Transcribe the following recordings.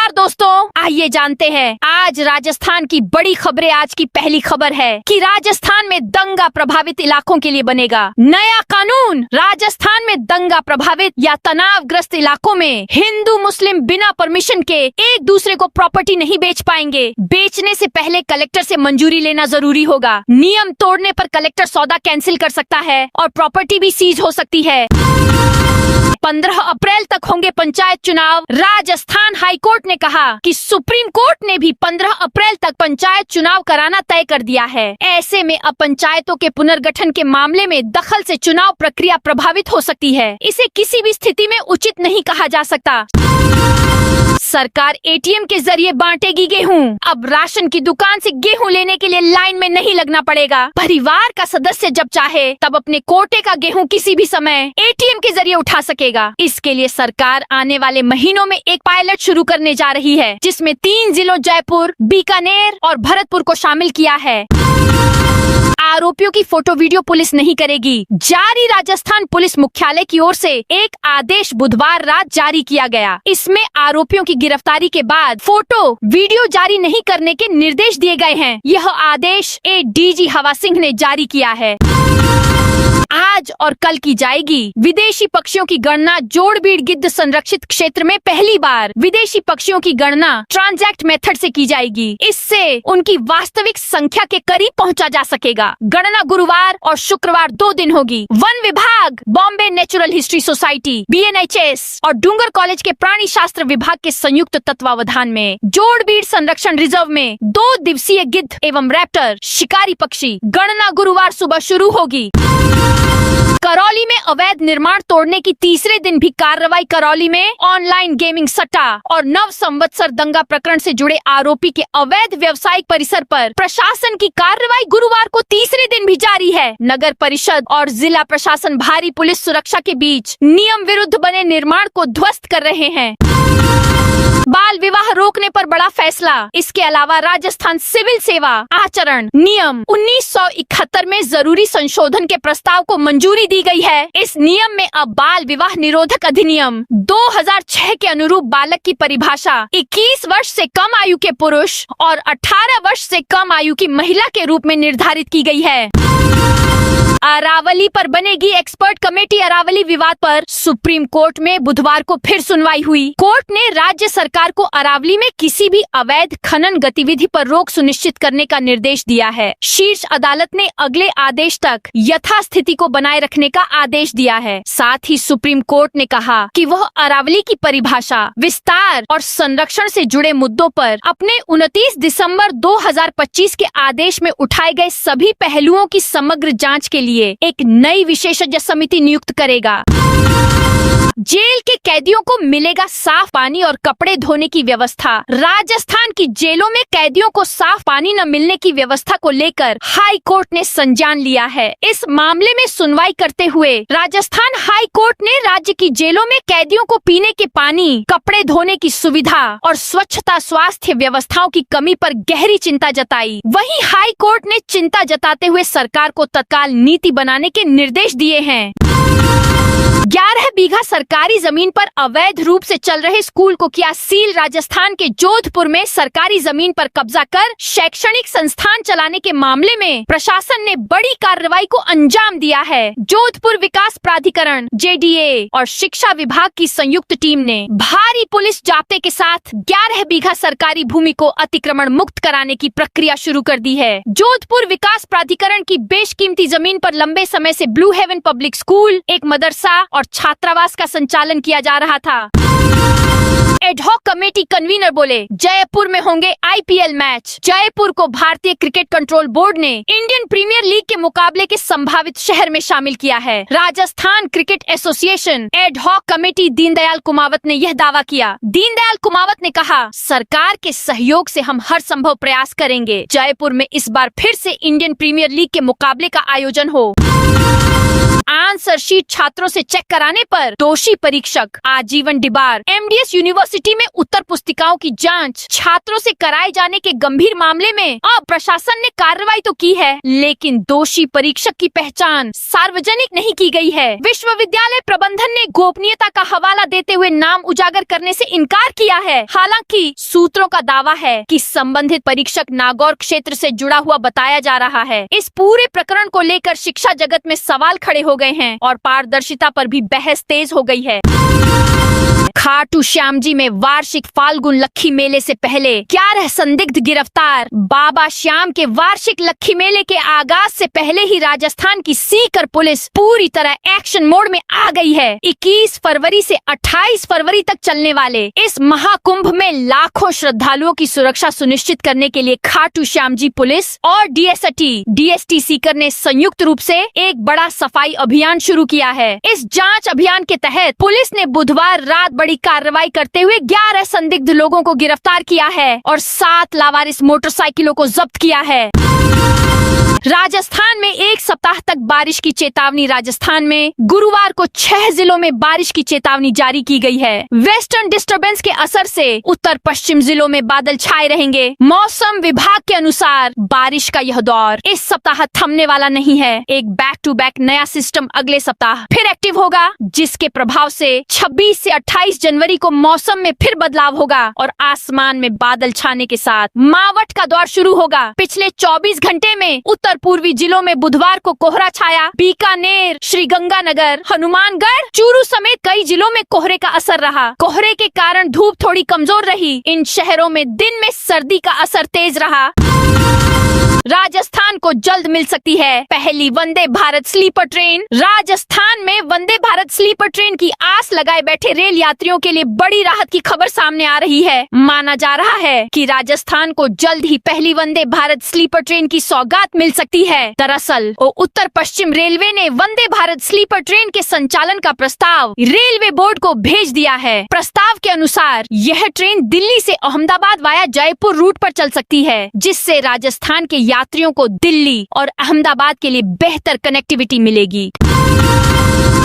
नमस्कार दोस्तों, आइए जानते हैं आज राजस्थान की बड़ी खबरें। आज की पहली खबर है कि राजस्थान में दंगा प्रभावित इलाकों के लिए बनेगा नया कानून। राजस्थान में दंगा प्रभावित या तनावग्रस्त इलाकों में हिंदू मुस्लिम बिना परमिशन के एक दूसरे को प्रॉपर्टी नहीं बेच पाएंगे। बेचने से पहले कलेक्टर से मंजूरी लेना जरूरी होगा। नियम तोड़ने पर कलेक्टर सौदा कैंसिल कर सकता है और प्रॉपर्टी भी सीज हो सकती है। 15 अप्रैल तक होंगे पंचायत चुनाव। राजस्थान हाईकोर्ट ने कहा कि सुप्रीम कोर्ट ने भी 15 अप्रैल तक पंचायत चुनाव कराना तय कर दिया है। ऐसे में अब पंचायतों के पुनर्गठन के मामले में दखल से चुनाव प्रक्रिया प्रभावित हो सकती है। इसे किसी भी स्थिति में उचित नहीं कहा जा सकता। सरकार एटीएम के जरिए बांटेगी गेहूं। अब राशन की दुकान से गेहूं लेने के लिए लाइन में नहीं लगना पड़ेगा। परिवार का सदस्य जब चाहे तब अपने कोटे का गेहूं किसी भी समय एटीएम के जरिए उठा सकेगा। इसके लिए सरकार आने वाले महीनों में एक पायलट शुरू करने जा रही है, जिसमें 3 जिलों जयपुर, बीकानेर और भरतपुर को शामिल किया है। आरोपियों की फोटो वीडियो पुलिस नहीं करेगी। जारी राजस्थान पुलिस मुख्यालय की ओर से एक आदेश बुधवार रात जारी किया गया। इसमें आरोपियों की गिरफ्तारी के बाद फोटो वीडियो जारी नहीं करने के निर्देश दिए गए हैं। यह आदेश एडीजी हवा सिंह ने जारी किया है। आज और कल की जाएगी विदेशी पक्षियों की गणना। जोड़बीड़ गिद्ध संरक्षित क्षेत्र में पहली बार विदेशी पक्षियों की गणना ट्रांजैक्ट मेथड से की जाएगी। इससे उनकी वास्तविक संख्या के करीब पहुंचा जा सकेगा। गणना गुरुवार और शुक्रवार 2 दिन होगी। वन विभाग, Bombay natural history society, BNHS और डूंगर कॉलेज के प्राणी शास्त्र विभाग के संयुक्त तत्वावधान में जोड़बीड़ संरक्षण रिजर्व में 2 दिवसीय गिद्ध एवं रैप्टर शिकारी पक्षी गणना गुरुवार सुबह शुरू होगी। करौली में अवैध निर्माण तोड़ने की तीसरे दिन भी कार्रवाई। करौली में ऑनलाइन गेमिंग सट्टा और नव संवत्सर दंगा प्रकरण से जुड़े आरोपी के अवैध व्यवसायिक परिसर पर प्रशासन की कार्रवाई गुरुवार को तीसरे दिन भी जारी है। नगर परिषद और जिला प्रशासन भारी पुलिस सुरक्षा के बीच नियम विरुद्ध बने निर्माण को ध्वस्त कर रहे हैं। बाल विवाह रोकने पर बड़ा फैसला। इसके अलावा राजस्थान सिविल सेवा आचरण नियम 1971 में जरूरी संशोधन के प्रस्ताव को मंजूरी दी गई है। इस नियम में अब बाल विवाह निरोधक अधिनियम 2006 के अनुरूप बालक की परिभाषा 21 वर्ष से कम आयु के पुरुष और 18 वर्ष से कम आयु की महिला के रूप में निर्धारित की गई है। अरावली पर बनेगी एक्सपर्ट कमेटी। अरावली विवाद पर सुप्रीम कोर्ट में बुधवार को फिर सुनवाई हुई। कोर्ट ने राज्य सरकार को अरावली में किसी भी अवैध खनन गतिविधि पर रोक सुनिश्चित करने का निर्देश दिया है। शीर्ष अदालत ने अगले आदेश तक यथास्थिति को बनाए रखने का आदेश दिया है। साथ ही सुप्रीम कोर्ट ने कहा कि वह अरावली की परिभाषा, विस्तार और संरक्षण से जुड़े मुद्दों पर अपने 29 दिसंबर 2025 के आदेश में उठाए गए सभी पहलुओं की समग्र जांच के लिए एक नई विशेषज्ञ समिति नियुक्त करेगा। जेल के कैदियों को मिलेगा साफ पानी और कपड़े धोने की व्यवस्था। राजस्थान की जेलों में कैदियों को साफ पानी न मिलने की व्यवस्था को लेकर हाई कोर्ट ने संज्ञान लिया है। इस मामले में सुनवाई करते हुए राजस्थान हाई कोर्ट ने राज्य की जेलों में कैदियों को पीने के पानी, कपड़े धोने की सुविधा और स्वच्छता स्वास्थ्य व्यवस्थाओं की कमी पर गहरी चिंता जताई। वहीं हाई कोर्ट ने चिंता जताते हुए सरकार को तत्काल नीति बनाने के निर्देश दिए हैं। 11 बीघा सरकारी जमीन पर अवैध रूप से चल रहे स्कूल को किया सील। राजस्थान के जोधपुर में सरकारी जमीन पर कब्जा कर शैक्षणिक संस्थान चलाने के मामले में प्रशासन ने बड़ी कार्रवाई को अंजाम दिया है। जोधपुर विकास प्राधिकरण, JDA और शिक्षा विभाग की संयुक्त टीम ने भारी पुलिस जाब्ते के साथ 11 बीघा सरकारी भूमि को अतिक्रमण मुक्त कराने की प्रक्रिया शुरू कर दी है। जोधपुर विकास प्राधिकरण की बेशकीमती जमीन पर लंबे समय से ब्लू हेवन पब्लिक स्कूल, एक मदरसा और छात्रावास का संचालन किया जा रहा था। एडहॉक कमेटी कन्वीनर बोले, जयपुर में होंगे IPL मैच। जयपुर को भारतीय क्रिकेट कंट्रोल बोर्ड ने इंडियन प्रीमियर लीग के मुकाबले के संभावित शहर में शामिल किया है। Rajasthan cricket association ad hoc committee Deendayal Kumawat ने यह दावा किया। दीनदयाल कुमावत ने कहा, सरकार के सहयोग से हम हर संभव प्रयास करेंगे जयपुर में इस बार फिर से इंडियन प्रीमियर लीग के मुकाबले का आयोजन हो। आंसर शीट छात्रों से चेक कराने पर दोषी परीक्षक आजीवन डिबार। एमडीएस यूनिवर्सिटी में उत्तर पुस्तिकाओं की जांच छात्रों से कराए जाने के गंभीर मामले में अब प्रशासन ने कार्रवाई तो की है, लेकिन दोषी परीक्षक की पहचान सार्वजनिक नहीं की गई है। विश्वविद्यालय प्रबंधन ने गोपनीयता का हवाला देते हुए नाम उजागर करने से इनकार किया है। हालांकि सूत्रों का दावा है कि संबंधित परीक्षक नागौर क्षेत्र से जुड़ा हुआ बताया जा रहा है। इस पूरे प्रकरण को लेकर शिक्षा जगत में सवाल खड़े हो गए हैं और पारदर्शिता पर भी बहस तेज हो गई है। खाटू श्याम जी में वार्षिक फाल्गुन लक्खी मेले से पहले 11 संदिग्ध गिरफ्तार। बाबा श्याम के वार्षिक लक्खी मेले के आगाज से पहले ही राजस्थान की सीकर पुलिस पूरी तरह एक्शन मोड में आ गई है। 21 फरवरी से 28 फरवरी तक चलने वाले इस महाकुंभ में लाखों श्रद्धालुओं की सुरक्षा सुनिश्चित करने के लिए खाटू श्याम जी पुलिस और डीएसटी सीकर ने संयुक्त रूप से एक बड़ा सफाई अभियान शुरू किया है। इस जाँच अभियान के तहत पुलिस ने बुधवार रात बड़ी कार्रवाई करते हुए 11 संदिग्ध लोगों को गिरफ्तार किया है और 7 लावारिस मोटरसाइकिलों को जब्त किया है। राजस्थान में एक सप्ताह तक बारिश की चेतावनी। राजस्थान में गुरुवार को 6 जिलों में बारिश की चेतावनी जारी की गई है। वेस्टर्न डिस्टर्बेंस के असर से उत्तर पश्चिम जिलों में बादल छाए रहेंगे। मौसम विभाग के अनुसार बारिश का यह दौर इस सप्ताह थमने वाला नहीं है। एक बैक टू बैक नया सिस्टम अगले सप्ताह फिर एक्टिव होगा, जिसके प्रभाव से 26 से 28 जनवरी को मौसम में फिर बदलाव होगा और आसमान में बादल छाने के साथ मावठ का दौर शुरू होगा। पिछले 24 घंटे में उत्तर पूर्वी जिलों में बुधवार को कोहरा छाया। बीकानेर, श्रीगंगानगर, हनुमानगढ़, चूरू समेत कई जिलों में कोहरे का असर रहा। कोहरे के कारण धूप थोड़ी कमजोर रही। इन शहरों में दिन में सर्दी का असर तेज रहा। राजस्थान को जल्द मिल सकती है पहली वंदे भारत स्लीपर ट्रेन। राजस्थान में वंदे भारत स्लीपर ट्रेन की आस लगाए बैठे रेल यात्रियों के लिए बड़ी राहत की खबर सामने आ रही है। माना जा रहा है कि राजस्थान को जल्द ही पहली वंदे भारत स्लीपर ट्रेन की सौगात मिल सकती है। दरअसल उत्तर पश्चिम रेलवे ने वंदे भारत स्लीपर ट्रेन के संचालन का प्रस्ताव रेलवे बोर्ड को भेज दिया है। प्रस्ताव के अनुसार यह ट्रेन दिल्ली से अहमदाबाद वाया जयपुर रूट पर चल सकती है, जिससे राजस्थान के यात्रियों को दिल्ली और अहमदाबाद के लिए बेहतर कनेक्टिविटी मिलेगी।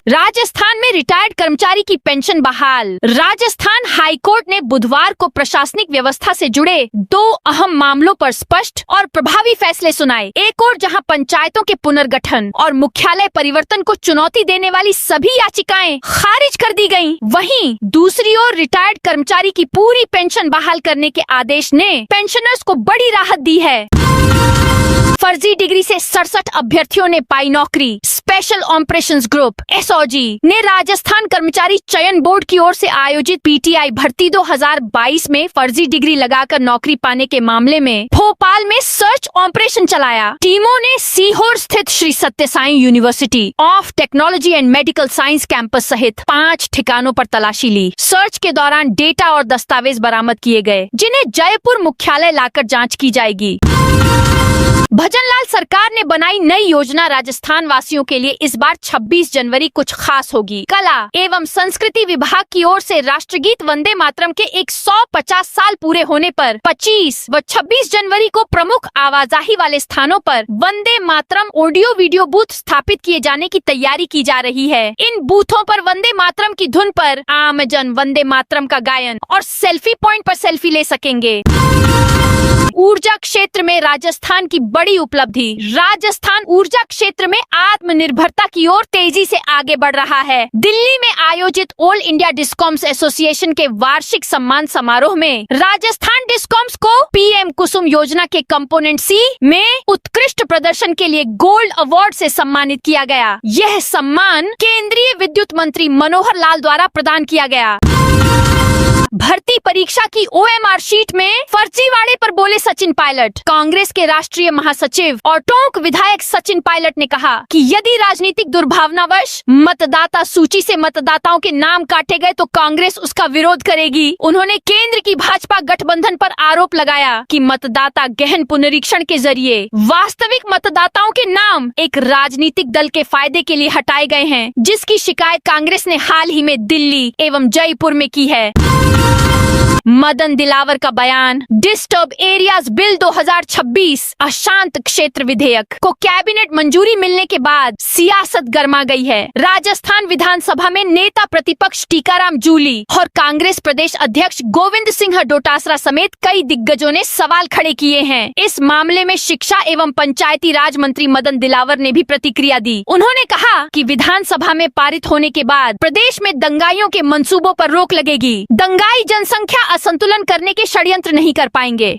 राजस्थान में रिटायर्ड कर्मचारी की पेंशन बहाल। राजस्थान हाईकोर्ट ने बुधवार को प्रशासनिक व्यवस्था से जुड़े 2 अहम मामलों पर स्पष्ट और प्रभावी फैसले सुनाए। एक और जहां पंचायतों के पुनर्गठन और मुख्यालय परिवर्तन को चुनौती देने वाली सभी याचिकाएं खारिज कर दी गयीं, वहीं दूसरी ओर रिटायर्ड कर्मचारी की पूरी पेंशन बहाल करने के आदेश ने पेंशनर्स को बड़ी राहत दी है। फर्जी डिग्री से 67 अभ्यर्थियों ने पाई नौकरी। स्पेशल ऑपरेशंस ग्रुप एसओजी ने राजस्थान कर्मचारी चयन बोर्ड की ओर से आयोजित पीटीआई भर्ती 2022 में फर्जी डिग्री लगाकर नौकरी पाने के मामले में भोपाल में सर्च ऑपरेशन चलाया। टीमों ने सीहोर स्थित श्री सत्य Sai university of technology and medical science campus सहित 5 ठिकानों पर तलाशी ली। सर्च के दौरान डेटा और दस्तावेज बरामद किए गए, जिन्हें जयपुर मुख्यालय लाकर जाँच की जाएगी। भजनलाल सरकार ने बनाई नई योजना। राजस्थान वासियों के लिए इस बार 26 जनवरी कुछ खास होगी। कला एवं संस्कृति विभाग की ओर से राष्ट्रगीत वंदे मातरम के 150 साल पूरे होने पर 25 व 26 जनवरी को प्रमुख आवाजाही वाले स्थानों पर Vande Mataram audio video booth स्थापित किए जाने की तैयारी की जा रही है। इन बूथों पर वंदे मातरम की धुन पर आमजन वंदे मातरम का गायन और सेल्फी पॉइंट पर सेल्फी ले सकेंगे। ऊर्जा क्षेत्र में राजस्थान की बड़ी उपलब्धि। राजस्थान ऊर्जा क्षेत्र में आत्मनिर्भरता की ओर तेजी से आगे बढ़ रहा है। दिल्ली में आयोजित ऑल इंडिया डिस्कॉम्स एसोसिएशन के वार्षिक सम्मान समारोह में राजस्थान डिस्कॉम्स को पीएम कुसुम योजना के कंपोनेंट सी में उत्कृष्ट प्रदर्शन के लिए गोल्ड अवार्ड से सम्मानित किया गया। यह सम्मान केंद्रीय विद्युत मंत्री मनोहर लाल द्वारा प्रदान किया गया। भर्ती परीक्षा की ओएमआर शीट में फर्जीवाड़े पर बोले सचिन पायलट। कांग्रेस के राष्ट्रीय महासचिव और टोंक विधायक सचिन पायलट ने कहा कि यदि राजनीतिक दुर्भावनावश मतदाता सूची से मतदाताओं के नाम काटे गए तो कांग्रेस उसका विरोध करेगी। उन्होंने केंद्र की भाजपा गठबंधन पर आरोप लगाया कि मतदाता गहन पुनरीक्षण के जरिए वास्तविक मतदाताओं के नाम एक राजनीतिक दल के फायदे के लिए हटाए गए हैं, जिसकी शिकायत कांग्रेस ने हाल ही में दिल्ली एवं जयपुर में की है। मदन दिलावर का बयान, डिस्टर्ब एरियाज बिल 2026 अशांत क्षेत्र विधेयक को कैबिनेट मंजूरी मिलने के बाद सियासत गर्मा गई है। राजस्थान विधानसभा में नेता प्रतिपक्ष टीकाराम जूली और कांग्रेस प्रदेश अध्यक्ष गोविंद सिंह डोटासरा समेत कई दिग्गजों ने सवाल खड़े किए हैं। इस मामले में शिक्षा एवं पंचायती राज मंत्री मदन दिलावर ने भी प्रतिक्रिया दी। उन्होंने कहा कि विधानसभा में पारित होने के बाद प्रदेश में दंगाइयों के मंसूबों पर रोक लगेगी। दंगाई जनसंख्या असंतुलन करने के षड्यंत्र नहीं कर पाएंगे।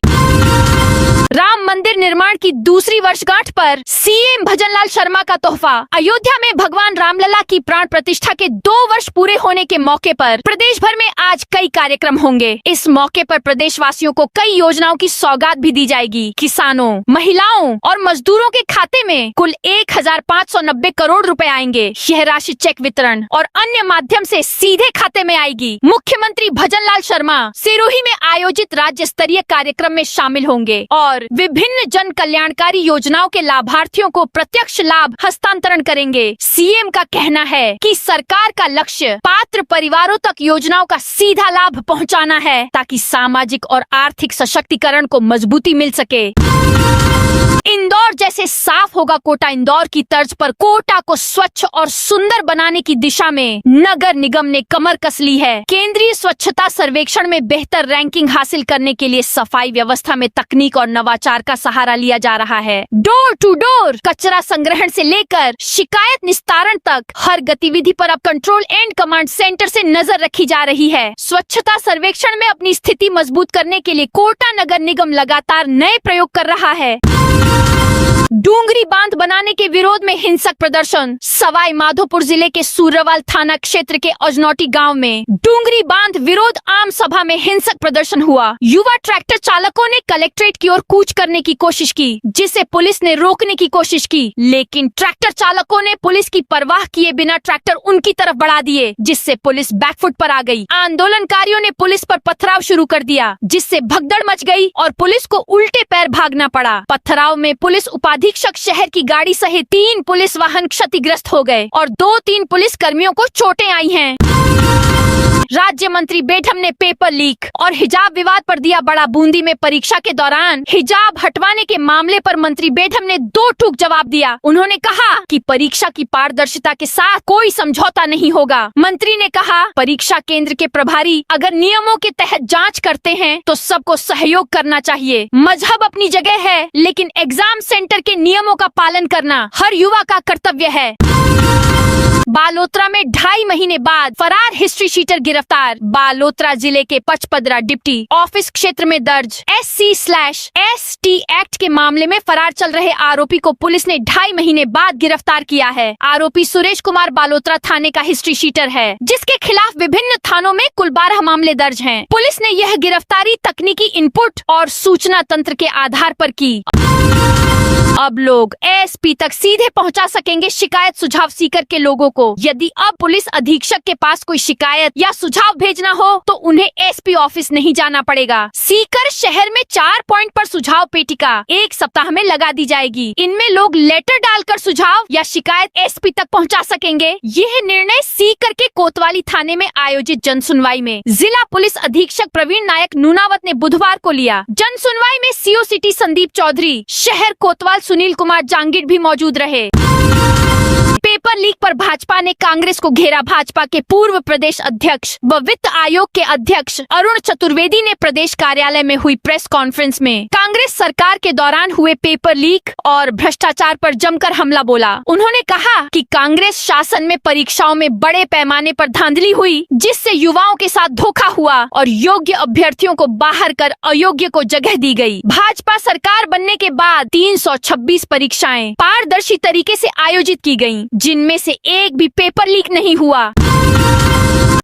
राम मंदिर निर्माण की दूसरी वर्षगांठ पर सीएम भजनलाल शर्मा का तोहफा। अयोध्या में भगवान रामलला की प्राण प्रतिष्ठा के 2 वर्ष पूरे होने के मौके पर प्रदेश भर में आज कई कार्यक्रम होंगे। इस मौके पर प्रदेशवासियों को कई योजनाओं की सौगात भी दी जाएगी। किसानों, महिलाओं और मजदूरों के खाते में कुल 1590 करोड़ रुपए आएंगे। यह राशि चेक वितरण और अन्य माध्यम से सीधे खाते में आएगी। मुख्यमंत्री भजनलाल शर्मा सिरोही में आयोजित राज्य स्तरीय कार्यक्रम में शामिल होंगे और विभिन्न जन कल्याणकारी योजनाओं के लाभार्थियों को प्रत्यक्ष लाभ हस्तांतरण करेंगे। सीएम का कहना है कि सरकार का लक्ष्य पात्र परिवारों तक योजनाओं का सीधा लाभ पहुंचाना है, ताकि सामाजिक और आर्थिक सशक्तिकरण को मजबूती मिल सके। इंदौर जैसे साफ होगा कोटा इंदौर की तर्ज पर कोटा को स्वच्छ और सुंदर बनाने की दिशा में नगर निगम ने कमर कस ली है। केंद्रीय स्वच्छता सर्वेक्षण में बेहतर रैंकिंग हासिल करने के लिए सफाई व्यवस्था में तकनीक और नवाचार का सहारा लिया जा रहा है। डोर टू डोर कचरा संग्रहण से लेकर शिकायत निस्तारण तक हर गतिविधि पर अब कंट्रोल एंड कमांड सेंटर से नजर रखी जा रही है। स्वच्छता सर्वेक्षण में अपनी स्थिति मजबूत करने के लिए कोटा नगर निगम लगातार नए प्रयोग कर रहा है। डूंगरी बांध बनाने के विरोध में हिंसक प्रदर्शन। सवाई माधोपुर जिले के सूर्यवाल थाना क्षेत्र के अजनौटी गांव में डूंगरी बांध विरोध आम सभा में हिंसक प्रदर्शन हुआ। युवा ट्रैक्टर चालकों ने कलेक्ट्रेट की ओर कूच करने की कोशिश की, जिसे पुलिस ने रोकने की कोशिश की, लेकिन ट्रैक्टर चालकों ने पुलिस की परवाह किए बिना ट्रैक्टर उनकी तरफ बढ़ा दिए, जिससे पुलिस बैकफुट पर आ गई। आंदोलनकारियों ने पुलिस पर पथराव शुरू कर दिया, जिससे भगदड़ मच गई और पुलिस को उल्टे पैर भागना पड़ा। पथराव में पुलिस अधीक्षक शहर की गाड़ी सहित 3 पुलिस वाहन क्षतिग्रस्त हो गए और 2-3 पुलिस कर्मियों को चोटें आई हैं। राज्य मंत्री बेढम ने पेपर लीक और हिजाब विवाद पर दिया बड़ा। बूंदी में परीक्षा के दौरान हिजाब हटवाने के मामले पर मंत्री बेढम ने 2 टूक जवाब दिया। उन्होंने कहा कि परीक्षा की पारदर्शिता के साथ कोई समझौता नहीं होगा। मंत्री ने कहा, परीक्षा केंद्र के प्रभारी अगर नियमों के तहत जांच करते हैं तो सबको सहयोग करना चाहिए। मजहब अपनी जगह है, लेकिन एग्जाम सेंटर के नियमों का पालन करना हर युवा का कर्तव्य है। बालोतरा में 2.5 महीने बाद फरार हिस्ट्री शीटर गिरफ्तार। बालोतरा जिले के पचपदरा डिप्टी ऑफिस क्षेत्र में दर्ज SC/ST एक्ट के मामले में फरार चल रहे आरोपी को पुलिस ने 2.5 महीने बाद गिरफ्तार किया है। आरोपी सुरेश कुमार बालोतरा थाने का हिस्ट्री शीटर है, जिसके खिलाफ विभिन्न थानों में कुल 12 मामले दर्ज हैं। पुलिस ने यह गिरफ्तारी तकनीकी इनपुट और सूचना तंत्र के आधार पर की। अब लोग एसपी तक सीधे पहुंचा सकेंगे शिकायत सुझाव सीकर के लोगों को। यदि अब पुलिस अधीक्षक के पास कोई शिकायत या सुझाव भेजना हो तो उन्हें एसपी ऑफिस नहीं जाना पड़ेगा। सीकर शहर में 4 पॉइंट पर सुझाव पेटिका 1 सप्ताह में लगा दी जाएगी। इनमें लोग लेटर डालकर सुझाव या शिकायत एसपी तक पहुंचा सकेंगे। यह निर्णय सीकर के कोतवाली थाने में आयोजित जन सुनवाई में जिला पुलिस अधीक्षक प्रवीण नायक नूनावत ने बुधवार को लिया। जन सुनवाई में सीओ सिटी संदीप चौधरी, शहर कोतवाल सुनील कुमार जांगीर भी मौजूद रहे। पेपर लीक पर भाजपा ने कांग्रेस को घेरा। भाजपा के पूर्व प्रदेश अध्यक्ष व वित्त आयोग के अध्यक्ष अरुण चतुर्वेदी ने प्रदेश कार्यालय में हुई प्रेस कॉन्फ्रेंस में कांग्रेस सरकार के दौरान हुए पेपर लीक और भ्रष्टाचार पर जमकर हमला बोला। उन्होंने कहा कि कांग्रेस शासन में परीक्षाओं में बड़े पैमाने पर धांधली हुई, जिससे युवाओं के साथ धोखा हुआ और योग्य अभ्यर्थियों को बाहर कर अयोग्य को जगह दी गई। भाजपा सरकार बनने के बाद 326 परीक्षाएं पारदर्शी तरीके से आयोजित की गयी, जिनमें से एक भी पेपर लीक नहीं हुआ।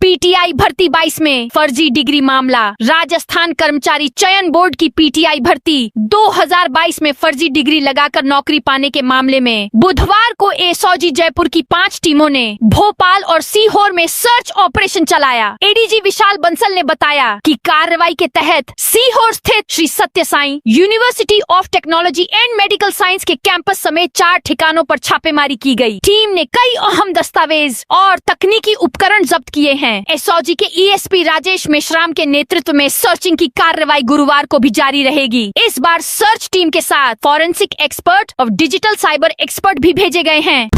पीटीआई भर्ती 22 में फर्जी डिग्री मामला। राजस्थान कर्मचारी चयन बोर्ड की पीटीआई भर्ती 2022 में फर्जी डिग्री लगाकर नौकरी पाने के मामले में बुधवार को एसओजी जयपुर की 5 टीमों ने भोपाल और सीहोर में सर्च ऑपरेशन चलाया। एडीजी विशाल बंसल ने बताया कि कार्रवाई के तहत सीहोर स्थित श्री सत्य Sai university of technology and medical science के कैंपस समेत 4 ठिकानों पर छापेमारी की गई। टीम ने कई अहम दस्तावेज और तकनीकी उपकरण जब्त किए हैं। हैं। एसओजी के ईएसपी राजेश मेश्राम के नेतृत्व में सर्चिंग की कार्रवाई गुरुवार को भी जारी रहेगी। इस बार सर्च टीम के साथ फॉरेंसिक एक्सपर्ट और डिजिटल साइबर एक्सपर्ट भी भेजे गए हैं।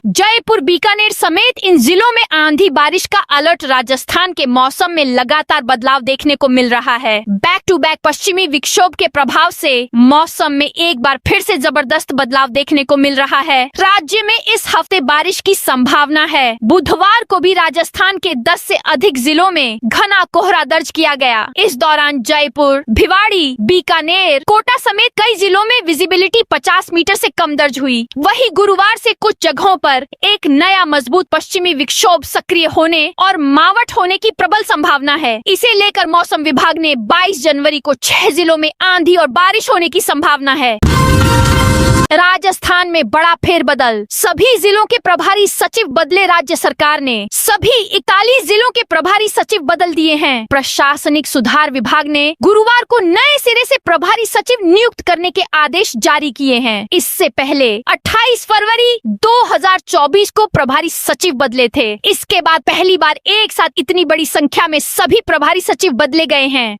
जयपुर, बीकानेर समेत इन जिलों में आंधी बारिश का अलर्ट। राजस्थान के मौसम में लगातार बदलाव देखने को मिल रहा है। बैक टू बैक पश्चिमी विक्षोभ के प्रभाव से मौसम में एक बार फिर से जबरदस्त बदलाव देखने को मिल रहा है। राज्य में इस हफ्ते बारिश की संभावना है। बुधवार को भी राजस्थान के 10 से अधिक जिलों में घना कोहरा दर्ज किया गया। इस दौरान जयपुर, भिवाड़ी, बीकानेर, कोटा समेत कई जिलों में विजिबिलिटी 50 मीटर से कम दर्ज हुई। वहीं गुरुवार से कुछ जगहों पर एक नया मजबूत पश्चिमी विक्षोभ सक्रिय होने और मावट होने की प्रबल संभावना है। इसे लेकर मौसम विभाग ने 22 जनवरी को 6 जिलों में आंधी और बारिश होने की संभावना है। राजस्थान में बड़ा फेरबदल, सभी जिलों के प्रभारी सचिव बदले। राज्य सरकार ने सभी 41 जिलों के प्रभारी सचिव बदल दिए हैं। प्रशासनिक सुधार विभाग ने गुरुवार को नए सिरे से प्रभारी सचिव नियुक्त करने के आदेश जारी किए हैं। इससे पहले 28 फरवरी 2024 को प्रभारी सचिव बदले थे। इसके बाद पहली बार एक साथ इतनी बड़ी संख्या में सभी प्रभारी सचिव बदले गए हैं।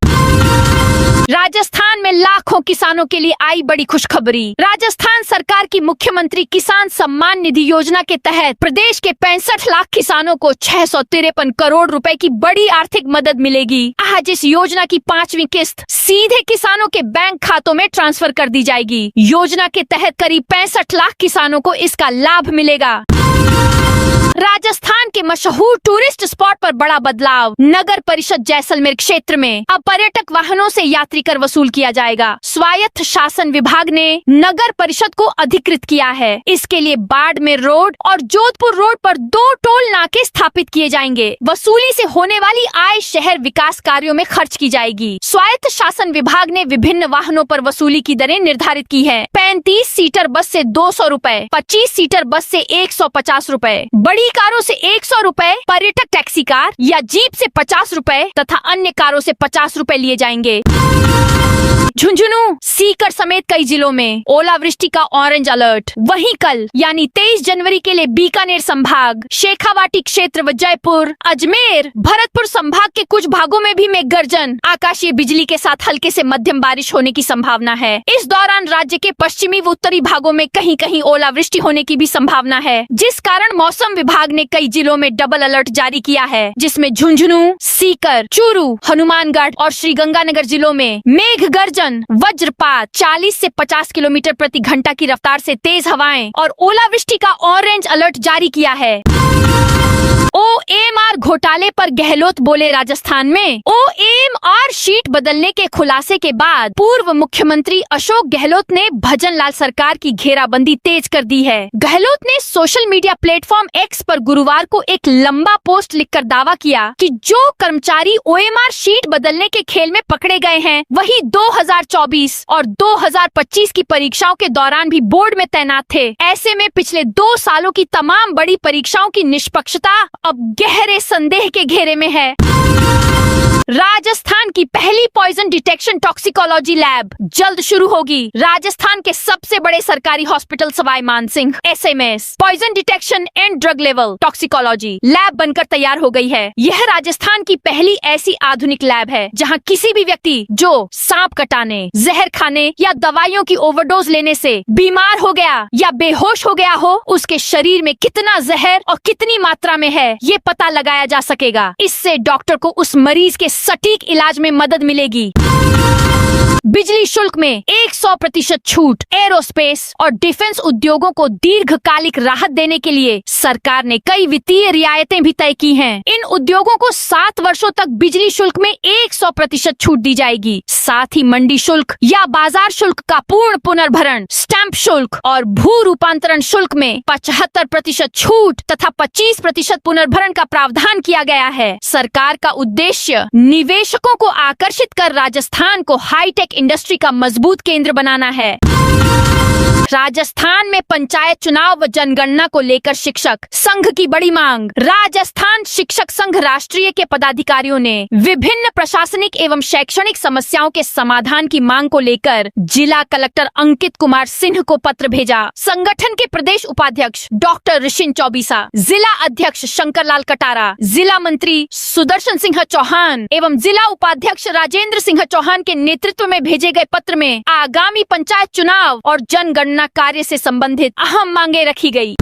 राजस्थान में लाखों किसानों के लिए आई बड़ी खुशखबरी। राजस्थान सरकार की मुख्यमंत्री किसान सम्मान निधि योजना के तहत प्रदेश के 65 लाख किसानों को 653 करोड़ रुपए की बड़ी आर्थिक मदद मिलेगी। आज इस योजना की 5वीं किस्त सीधे किसानों के बैंक खातों में ट्रांसफर कर दी जाएगी। योजना के तहत करीब 65 लाख किसानों को इसका लाभ मिलेगा। राजस्थान के मशहूर टूरिस्ट स्पॉट पर बड़ा बदलाव। नगर परिषद जैसलमेर क्षेत्र में अब पर्यटक वाहनों से यात्री कर वसूल किया जाएगा। स्वायत्त शासन विभाग ने नगर परिषद को अधिकृत किया है। इसके लिए बाड़मेर रोड और जोधपुर रोड पर 2 टोल नाके स्थापित किए जाएंगे। वसूली से होने वाली आय शहर विकास कार्यों में खर्च की जाएगी। स्वायत्त शासन विभाग ने विभिन्न वाहनों पर वसूली की दरें निर्धारित की है। 35 सीटर बस से 200 रूपए, 25 सीटर बस से 150 रूपए, बड़ी कारों से 100 रूपए, पर्यटक टैक्सी कार या जीप से 50 रूपए तथा अन्य कारों से 50 रूपए लिए जाएंगे। झुंझुनू, सीकर समेत कई जिलों में ओलावृष्टि का ऑरेंज अलर्ट। वहीं कल यानी 23 जनवरी के लिए बीकानेर संभाग, शेखावाटी क्षेत्र व जयपुर, अजमेर, भरतपुर संभाग के कुछ भागों में भी मेघ गर्जन, आकाशीय बिजली के साथ हल्के से मध्यम बारिश होने की संभावना है। इस दौरान राज्य के पश्चिमी व उत्तरी भागों में कहीं कहीं ओलावृष्टि होने की भी संभावना है, जिस कारण मौसम विभाग ने कई जिलों में डबल अलर्ट जारी किया है, जिसमें झुंझुनू, सीकर, चूरू, हनुमानगढ़ और श्रीगंगानगर जिलों में मेघ गर्जन, वज्रपात, 40 से 50 किलोमीटर प्रति घंटा की रफ्तार से तेज हवाएं और ओलावृष्टि का ऑरेंज अलर्ट जारी किया है। ओएमआर घोटाले पर गहलोत बोले। राजस्थान में ओएमआर शीट बदलने के खुलासे के बाद पूर्व मुख्यमंत्री अशोक गहलोत ने भजन लाल सरकार की घेराबंदी तेज कर दी है। गहलोत ने सोशल मीडिया प्लेटफॉर्म एक्स पर गुरुवार को एक लंबा पोस्ट लिखकर दावा किया कि जो कर्मचारी ओएमआर शीट बदलने के खेल में पकड़े गए हैं, वही 2024 और 2025 की परीक्षाओं के दौरान भी बोर्ड में तैनात थे। ऐसे में पिछले 2 सालों की तमाम बड़ी परीक्षाओं की निष्पक्षता अब गहरे संदेह के घेरे में है। राजस्थान की पहली पॉइजन डिटेक्शन टॉक्सिकोलॉजी लैब जल्द शुरू होगी। राजस्थान के सबसे बड़े सरकारी hospital Sawai Mansingh SMS poison detection and drug level toxicology lab बनकर तैयार हो गई है। यह राजस्थान की पहली ऐसी आधुनिक लैब है जहां किसी भी व्यक्ति जो सांप कटाने, जहर खाने या दवाइयों की ओवरडोज लेने से बीमार हो गया या बेहोश हो गया हो, उसके शरीर में कितना जहर और कितनी मात्रा में है, ये पता लगाया जा सकेगा। इससे डॉक्टर को उस मरीज के सटीक इलाज में मदद मिलेगी। बिजली शुल्क में 100% छूट। एरोस्पेस और डिफेंस उद्योगों को दीर्घकालिक राहत देने के लिए सरकार ने कई वित्तीय रियायतें भी तय की हैं। इन उद्योगों को 7 वर्षों तक बिजली शुल्क में 100% छूट दी जाएगी। साथ ही मंडी शुल्क या बाजार शुल्क का पूर्ण पुनर्भरण, स्टैंप शुल्क और भू रूपांतरण शुल्क में 75% छूट तथा 25% पुनर्भरण का प्रावधान किया गया है। सरकार का उद्देश्य निवेशकों को आकर्षित कर राजस्थान को हाईटेक इंडस्ट्री का मजबूत केंद्र बनाना है। राजस्थान में पंचायत चुनाव व जनगणना को लेकर शिक्षक संघ की बड़ी मांग। राजस्थान शिक्षक संघ राष्ट्रीय के पदाधिकारियों ने विभिन्न प्रशासनिक एवं शैक्षणिक समस्याओं के समाधान की मांग को लेकर जिला कलेक्टर अंकित कुमार सिंह को पत्र भेजा। संगठन के प्रदेश उपाध्यक्ष डॉक्टर ऋषिन चौबीसा, जिला अध्यक्ष शंकर लाल कटारा, जिला मंत्री सुदर्शन सिंह चौहान एवं जिला उपाध्यक्ष राजेंद्र सिंह चौहान के नेतृत्व में भेजे गए पत्र में आगामी पंचायत चुनाव और जनगणना कार्य से संबंधित अहम मांगे रखी गई।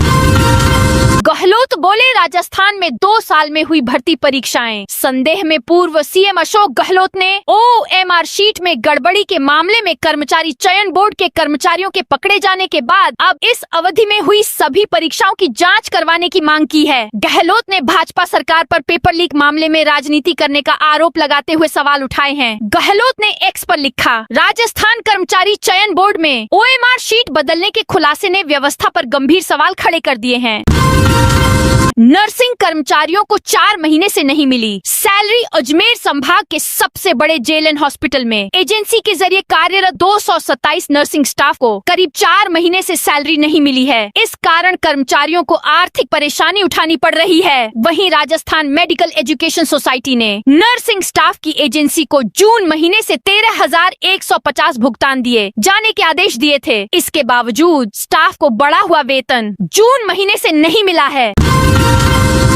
गहलोत बोले, राजस्थान में 2 साल में हुई भर्ती परीक्षाएं। संदेह में पूर्व सीएम अशोक गहलोत ने ओएमआर शीट में गड़बड़ी के मामले में कर्मचारी चयन बोर्ड के कर्मचारियों के पकड़े जाने के बाद अब इस अवधि में हुई सभी परीक्षाओं की जांच करवाने की मांग की है। गहलोत ने भाजपा सरकार पर पेपर लीक मामले में राजनीति करने का आरोप लगाते हुए सवाल उठाए हैं। गहलोत ने एक्स पर लिखा, राजस्थान कर्मचारी चयन बोर्ड में ओएमआर शीट बदलने के खुलासे ने व्यवस्था पर गंभीर सवाल खड़े कर दिए हैं। नर्सिंग कर्मचारियों को 4 महीने से नहीं मिली सैलरी। अजमेर संभाग के सबसे बड़े जेएलएन हॉस्पिटल में एजेंसी के जरिए कार्यरत 227 नर्सिंग स्टाफ को करीब 4 महीने से सैलरी नहीं मिली है। इस कारण कर्मचारियों को आर्थिक परेशानी उठानी पड़ रही है। वहीं राजस्थान मेडिकल एजुकेशन सोसाइटी ने नर्सिंग स्टाफ की एजेंसी को जून महीने से 13,150 भुगतान दिए जाने के आदेश दिए थे। इसके बावजूद स्टाफ को बढ़ा हुआ वेतन जून महीने से नहीं मिला है।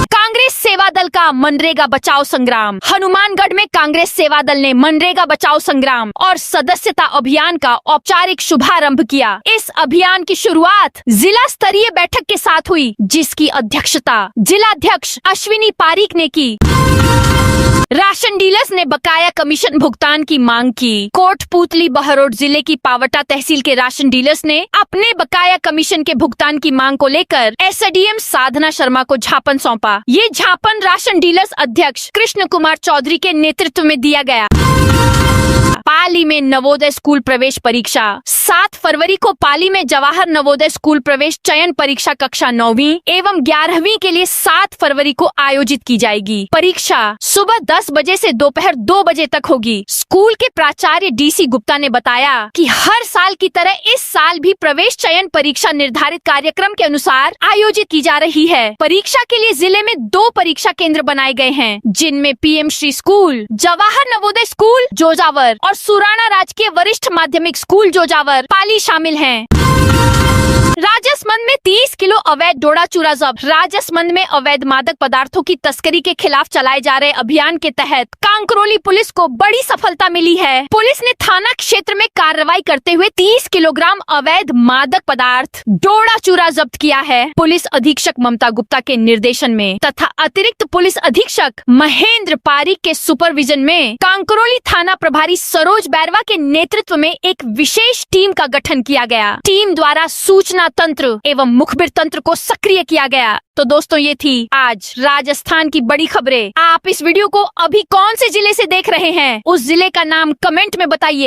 कांग्रेस सेवा दल का मनरेगा बचाओ संग्राम। हनुमानगढ़ में कांग्रेस सेवा दल ने मनरेगा बचाओ संग्राम और सदस्यता अभियान का औपचारिक शुभारंभ किया। इस अभियान की शुरुआत जिला स्तरीय बैठक के साथ हुई, जिसकी अध्यक्षता जिलाध्यक्ष अश्विनी पारीक ने की। राशन डीलर्स ने बकाया कमीशन भुगतान की मांग की। कोटपूतली बहरोड जिले की पावटा तहसील के राशन डीलर्स ने अपने बकाया कमीशन के भुगतान की मांग को लेकर एसडीएम साधना शर्मा को ज्ञापन सौंपा। ये ज्ञापन राशन डीलर्स अध्यक्ष कृष्ण कुमार चौधरी के नेतृत्व में दिया गया। पाली में नवोदय स्कूल प्रवेश परीक्षा। 7 फरवरी को पाली में जवाहर नवोदय स्कूल प्रवेश चयन परीक्षा कक्षा 9वीं एवं 11वीं के लिए 7 फरवरी को आयोजित की जाएगी। परीक्षा सुबह 10 बजे से दोपहर 2 बजे तक होगी। स्कूल के प्राचार्य डीसी गुप्ता ने बताया कि हर साल की तरह इस साल भी प्रवेश चयन परीक्षा निर्धारित कार्यक्रम के अनुसार आयोजित की जा रही है। परीक्षा के लिए जिले में 2 परीक्षा केंद्र बनाए गए हैं, जिनमें PM Shri school, Jawahar Navodaya school Jojawar और सुराना राजकीय वरिष्ठ माध्यमिक स्कूल जोजावर पाली शामिल हैं। राजसमंद में 30 किलो अवैध डोडा चूरा जब्त। राजसमंद में अवैध मादक पदार्थों की तस्करी के खिलाफ चलाए जा रहे अभियान के तहत कांकरोली पुलिस को बड़ी सफलता मिली है। पुलिस ने थाना क्षेत्र में कार्रवाई करते हुए 30 किलोग्राम अवैध मादक पदार्थ डोडा चूरा जब्त किया है। पुलिस अधीक्षक ममता गुप्ता के निर्देशन में तथा अतिरिक्त पुलिस अधीक्षक महेंद्र पारीक के सुपरविजन में कांकरोली थाना प्रभारी सरोज बैरवा के नेतृत्व में एक विशेष टीम का गठन किया गया। टीम द्वारा सूचना तंत्र एवं मुखबिर तंत्र को सक्रिय किया गया। तो दोस्तों, ये थी आज राजस्थान की बड़ी खबरें। आप इस वीडियो को अभी कौन से जिले से देख रहे हैं, उस जिले का नाम कमेंट में बताइए।